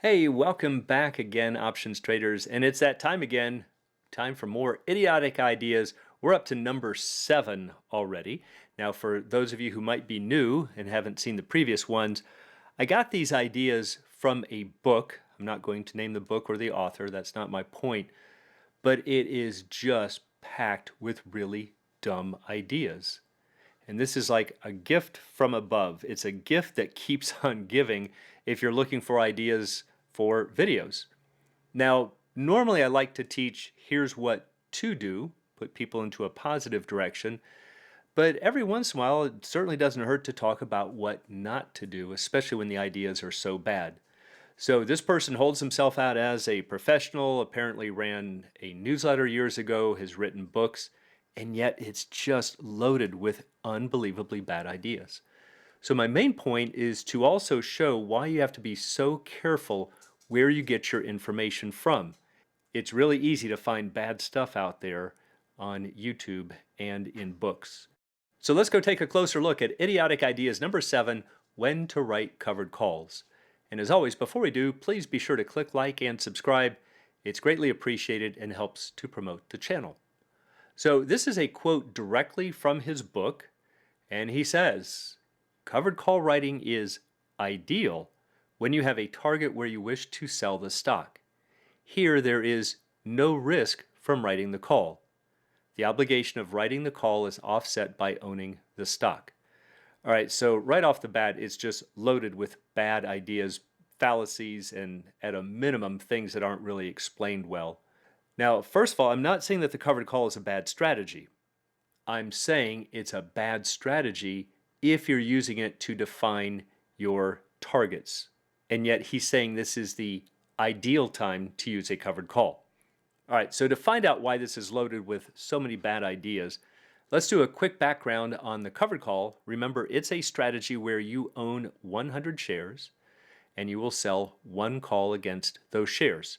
Hey, welcome back again, options traders. And it's that time again, time for more idiotic ideas. We're up to number 7 already. Now, for those of you who might be new and haven't seen the previous ones, I got these ideas from a book. I'm not going to name the book or the author, that's not my point, but it is just packed with really dumb ideas. And this is like a gift from above. It's a gift that keeps on giving if you're looking for ideas for videos. Now, normally I like to teach here's what to do, put people into a positive direction, but every once in a while it certainly doesn't hurt to talk about what not to do, especially when the ideas are so bad. So this person holds himself out as a professional, apparently ran a newsletter years ago, has written books, and yet it's just loaded with unbelievably bad ideas. So my main point is to also show why you have to be so careful where you get your information from. It's really easy to find bad stuff out there on YouTube and in books. So let's go take a closer look at idiotic ideas number 7, when to write covered calls. And as always, before we do, please be sure to click like and subscribe. It's greatly appreciated and helps to promote the channel. So this is a quote directly from his book, and he says, covered call writing is ideal when you have a target where you wish to sell the stock. Here there is no risk from writing the call. The obligation of writing the call is offset by owning the stock. All right, so right off the bat, it's just loaded with bad ideas, fallacies, and at a minimum, things that aren't really explained well. Now, first of all, I'm not saying that the covered call is a bad strategy. I'm saying it's a bad strategy if you're using it to define your targets. And yet he's saying this is the ideal time to use a covered call. All right, so to find out why this is loaded with so many bad ideas, let's do a quick background on the covered call. Remember, it's a strategy where you own 100 shares and you will sell one call against those shares.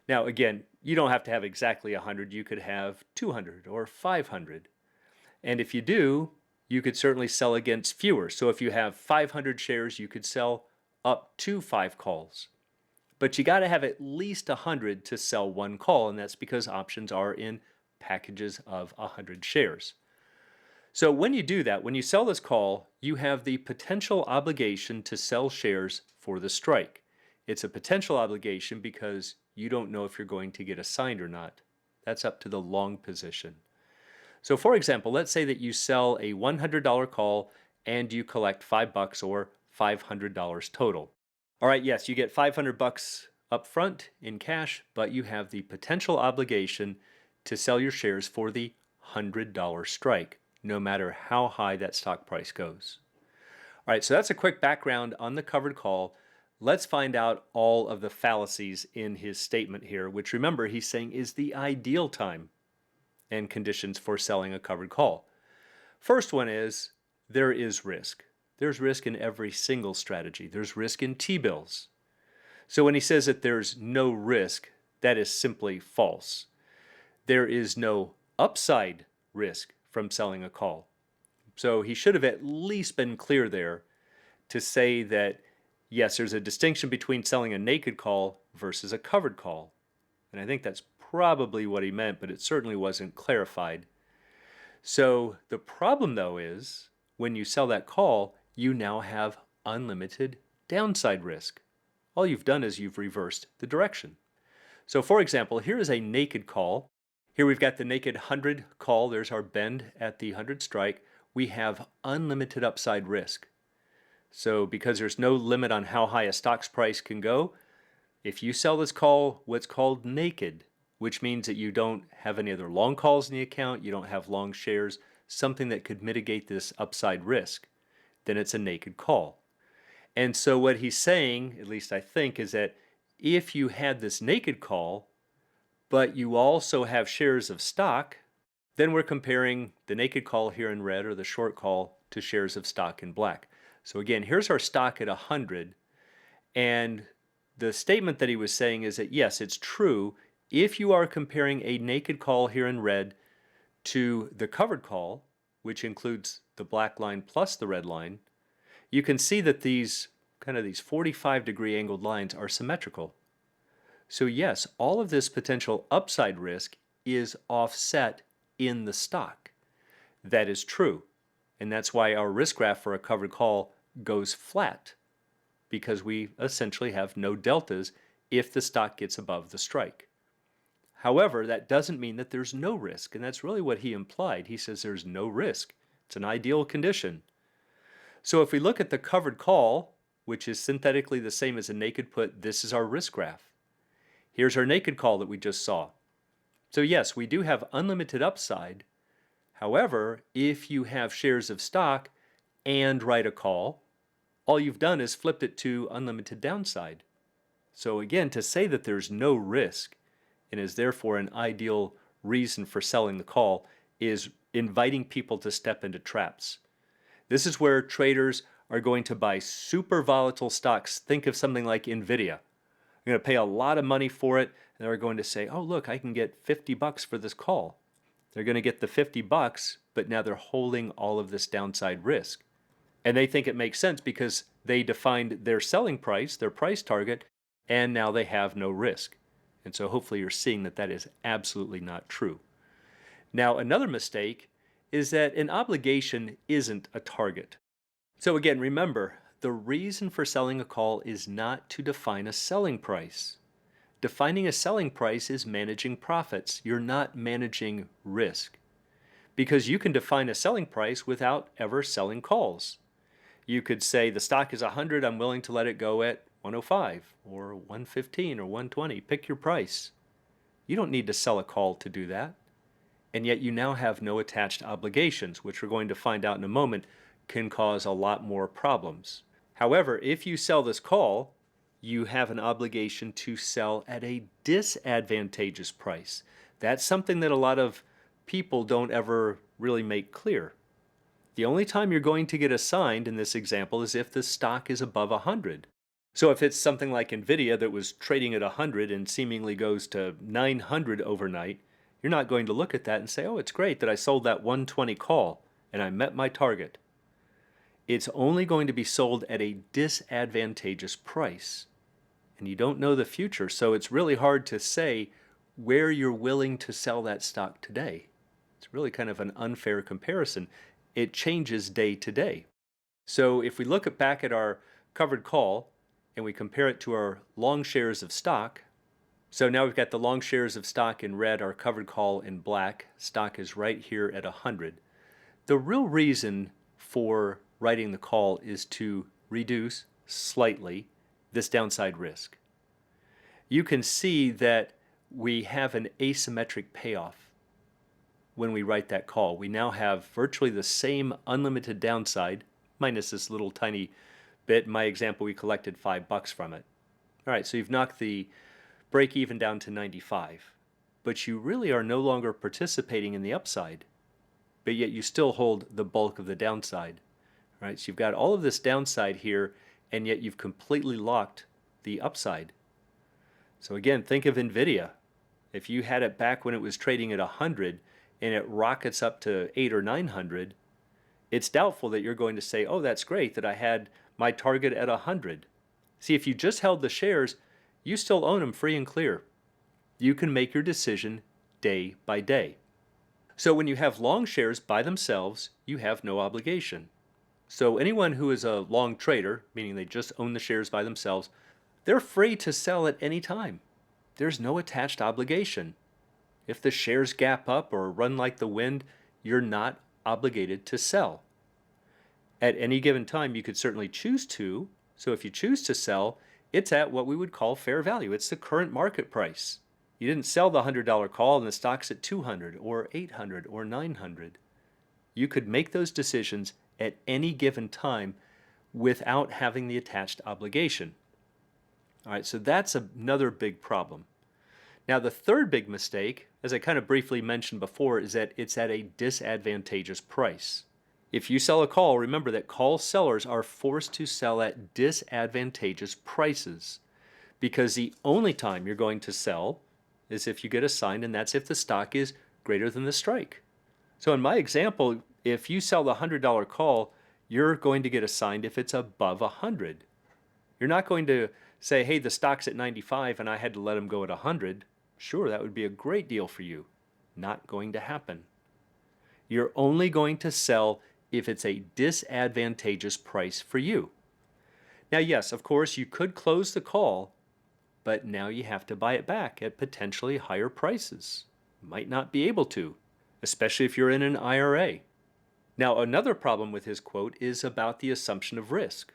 Now, again, you don't have to have exactly 100. You could have 200 or 500. And if you do, you could certainly sell against fewer. So if you have 500 shares, you could sell up to 5 calls. But you got to have at least 100 to sell one call, and that's because options are in packages of 100 shares. So when you do that, when you sell this call, you have the potential obligation to sell shares for the strike. It's a potential obligation because you don't know if you're going to get assigned or not. That's up to the long position. So for example, let's say that you sell a $100 call and you collect $5 or $500 total. All right, yes, you get $500 up front in cash, but you have the potential obligation to sell your shares for the $100 strike, no matter how high that stock price goes. All right, so that's a quick background on the covered call. Let's find out all of the fallacies in his statement here, which remember he's saying is the ideal time and conditions for selling a covered call. First one is there is risk. There's risk in every single strategy. There's risk in T-bills. So when he says that there's no risk, that is simply false. There is no upside risk from selling a call. So he should have at least been clear there to say that, yes, there's a distinction between selling a naked call versus a covered call. And I think that's probably what he meant, but it certainly wasn't clarified. So the problem, though, is when you sell that call, you now have unlimited downside risk. All you've done is you've reversed the direction. So for example, here is a naked call. Here we've got the naked 100 call. There's our bend at the 100 strike. We have unlimited upside risk. So because there's no limit on how high a stock's price can go, if you sell this call what's called naked, which means that you don't have any other long calls in the account, you don't have long shares, something that could mitigate this upside risk, then it's a naked call. And so what he's saying, at least I think, is that if you had this naked call, but you also have shares of stock, then we're comparing the naked call here in red or the short call to shares of stock in black. So again, here's our stock at 100, and the statement that he was saying is that yes, it's true if you are comparing a naked call here in red to the covered call, which includes the black line plus the red line, you can see that these kind of these 45-degree angled lines, are symmetrical. So yes, all of this potential upside risk is offset in the stock. That is true. And that's why our risk graph for a covered call goes flat, because we essentially have no deltas if the stock gets above the strike. However, that doesn't mean that there's no risk, and that's really what he implied. He says there's no risk. It's an ideal condition. So if we look at the covered call, which is synthetically the same as a naked put, this is our risk graph. Here's our naked call that we just saw. So yes, we do have unlimited upside. However, if you have shares of stock and write a call, all you've done is flipped it to unlimited downside. So again, to say that there's no risk and is therefore an ideal reason for selling the call is inviting people to step into traps. This is where traders are going to buy super volatile stocks. Think of something like IDIOTIC. They're going to pay a lot of money for it, and they're going to say, oh, look, I can get $50 for this call. They're going to get the $50, but now they're holding all of this downside risk. And they think it makes sense because they defined their selling price, their price target, and now they have no risk. And so hopefully you're seeing that that is absolutely not true. Now, another mistake is that an obligation isn't a target. So again, remember, the reason for selling a call is not to define a selling price. Defining a selling price is managing profits. You're not managing risk. Because you can define a selling price without ever selling calls. You could say the stock is 100, I'm willing to let it go at 105 or 115 or 120. Pick your price. You don't need to sell a call to do that. And yet you now have no attached obligations, which we're going to find out in a moment can cause a lot more problems. However, if you sell this call, you have an obligation to sell at a disadvantageous price. That's something that a lot of people don't ever really make clear. The only time you're going to get assigned in this example is if the stock is above 100. So if it's something like NVIDIA that was trading at 100 and seemingly goes to 900 overnight, you're not going to look at that and say, oh, it's great that I sold that 120 call and I met my target. It's only going to be sold at a disadvantageous price. And you don't know the future, so it's really hard to say where you're willing to sell that stock today. It's really kind of an unfair comparison. It changes day to day. So if we look back at our covered call and we compare it to our long shares of stock, so now we've got the long shares of stock in red, our covered call in black. Stock is right here at 100. The real reason for writing the call is to reduce slightly this downside risk. You can see that we have an asymmetric payoff when we write that call. We now have virtually the same unlimited downside, minus this little tiny bit. In my example, we collected $5 from it. All right, so you've knocked the break even down to 95, but you really are no longer participating in the upside, but yet you still hold the bulk of the downside. All right, so you've got all of this downside here, and yet you've completely locked the upside. So again, think of NVIDIA. If you had it back when it was trading at 100 and it rockets up to 800 or 900, it's doubtful that you're going to say, oh, that's great that I had my target at 100. See, if you just held the shares, you still own them free and clear. You can make your decision day by day. So when you have long shares by themselves, you have no obligation. So anyone who is a long trader, meaning they just own the shares by themselves, they're free to sell at any time. There's no attached obligation. If the shares gap up or run like the wind, you're not obligated to sell. At any given time, you could certainly choose to. So if you choose to sell, it's at what we would call fair value. It's the current market price. You didn't sell the $100 call and the stock's at 200 or 800 or 900. You could make those decisions at any given time without having the attached obligation. All right, so that's another big problem. Now, the third big mistake, as I kind of briefly mentioned before, is that it's at a disadvantageous price. If you sell a call, remember that call sellers are forced to sell at disadvantageous prices, because the only time you're going to sell is if you get assigned, and that's if the stock is greater than the strike. So in my example, if you sell the $100 call, you're going to get assigned if it's above 100. You're not going to say, hey, the stock's at 95 and I had to let them go at 100. Sure, that would be a great deal for you. Not going to happen. You're only going to sell if it's a disadvantageous price for you. Now, yes, of course, you could close the call, but now you have to buy it back at potentially higher prices. Might not be able to, especially if you're in an IRA. Now, another problem with his quote is about the assumption of risk.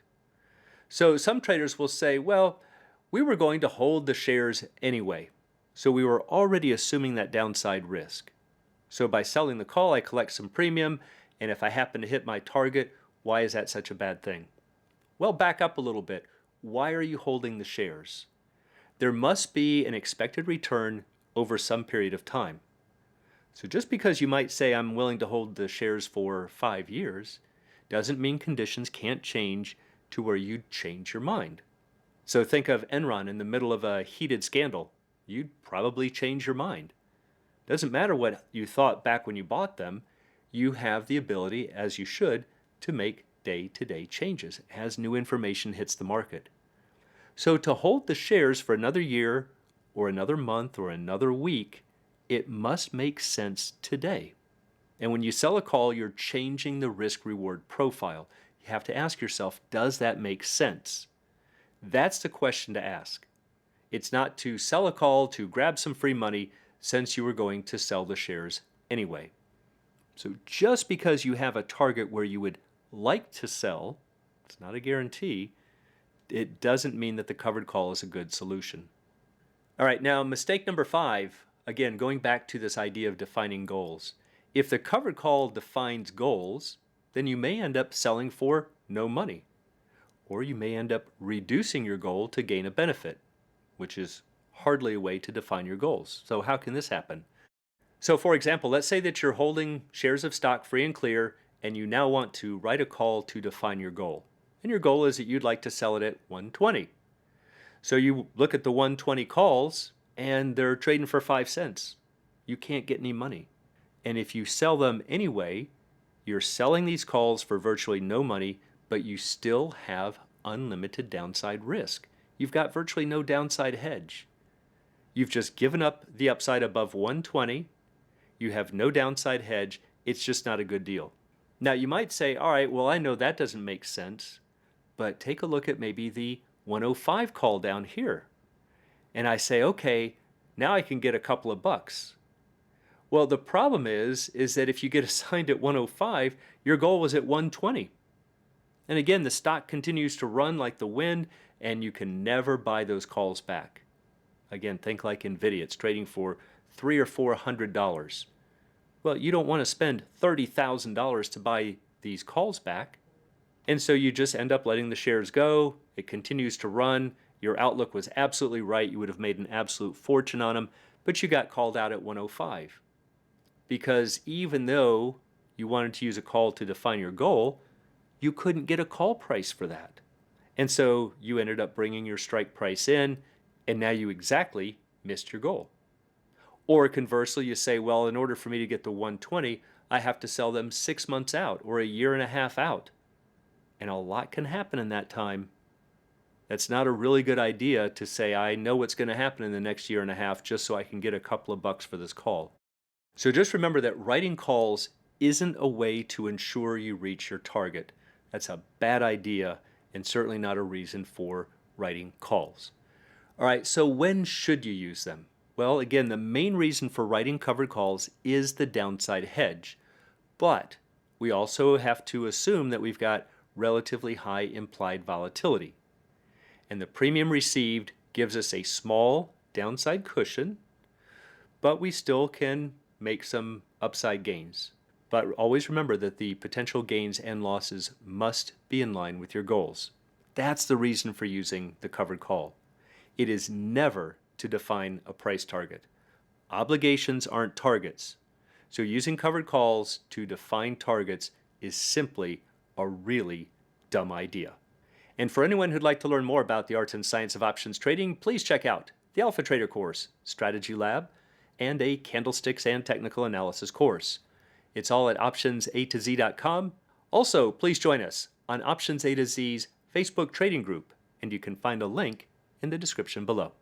So some traders will say, well, we were going to hold the shares anyway, so we were already assuming that downside risk. So by selling the call, I collect some premium, and if I happen to hit my target, why is that such a bad thing? Well, back up a little bit. Why are you holding the shares? There must be an expected return over some period of time. So just because you might say I'm willing to hold the shares for 5 years doesn't mean conditions can't change to where you'd change your mind. So think of Enron in the middle of a heated scandal. You'd probably change your mind. Doesn't matter what you thought back when you bought them, you have the ability, as you should, to make day-to-day changes as new information hits the market. So to hold the shares for another year or another month or another week, it must make sense today. And when you sell a call, you're changing the risk-reward profile. You have to ask yourself, does that make sense? That's the question to ask. It's not to sell a call to grab some free money since you were going to sell the shares anyway. So just because you have a target where you would like to sell, it's not a guarantee, it doesn't mean that the covered call is a good solution. All right, now mistake number 5, again, going back to this idea of defining goals. If the covered call defines goals, then you may end up selling for no money, or you may end up reducing your goal to gain a benefit, which is hardly a way to define your goals. So how can this happen? So for example, let's say that you're holding shares of stock free and clear, and you now want to write a call to define your goal. And your goal is that you'd like to sell it at 120. So you look at the 120 calls, and they're trading for 5 cents. You can't get any money. And if you sell them anyway, you're selling these calls for virtually no money, but you still have unlimited downside risk. You've got virtually no downside hedge. You've just given up the upside above 120. You have no downside hedge. It's just not a good deal. Now you might say, all right, well, I know that doesn't make sense, but take a look at maybe the 105 call down here. And I say, okay, now I can get a couple of bucks. Well, the problem is that if you get assigned at 105, your goal was at 120. And again, the stock continues to run like the wind, and you can never buy those calls back. Again, think like NVIDIA. It's trading for $300 or $400. Well, you don't want to spend $30,000 to buy these calls back. And so you just end up letting the shares go. It continues to run. Your outlook was absolutely right. You would have made an absolute fortune on them, but you got called out at 105. Because even though you wanted to use a call to define your goal, you couldn't get a call price for that. And so you ended up bringing your strike price in, and now you exactly missed your goal. Or conversely, you say, well, in order for me to get the 120, I have to sell them 6 months out or a year and a half out. And a lot can happen in that time. That's not a really good idea to say, I know what's going to happen in the next year and a half just so I can get a couple of bucks for this call. So just remember that writing calls isn't a way to ensure you reach your target. That's a bad idea and certainly not a reason for writing calls. All right, so when should you use them? Well, again, the main reason for writing covered calls is the downside hedge. But we also have to assume that we've got relatively high implied volatility. And the premium received gives us a small downside cushion, but we still can make some upside gains. But always remember that the potential gains and losses must be in line with your goals. That's the reason for using the covered call. It is never to define a price target. Obligations aren't targets. So using covered calls to define targets is simply a really dumb idea. And for anyone who'd like to learn more about the art and science of options trading, please check out the Alpha Trader course, Strategy Lab, and a Candlesticks and Technical Analysis course. It's all at optionsatoz.com. Also, please join us on Options A to Z's Facebook trading group and you can find a link in the description below.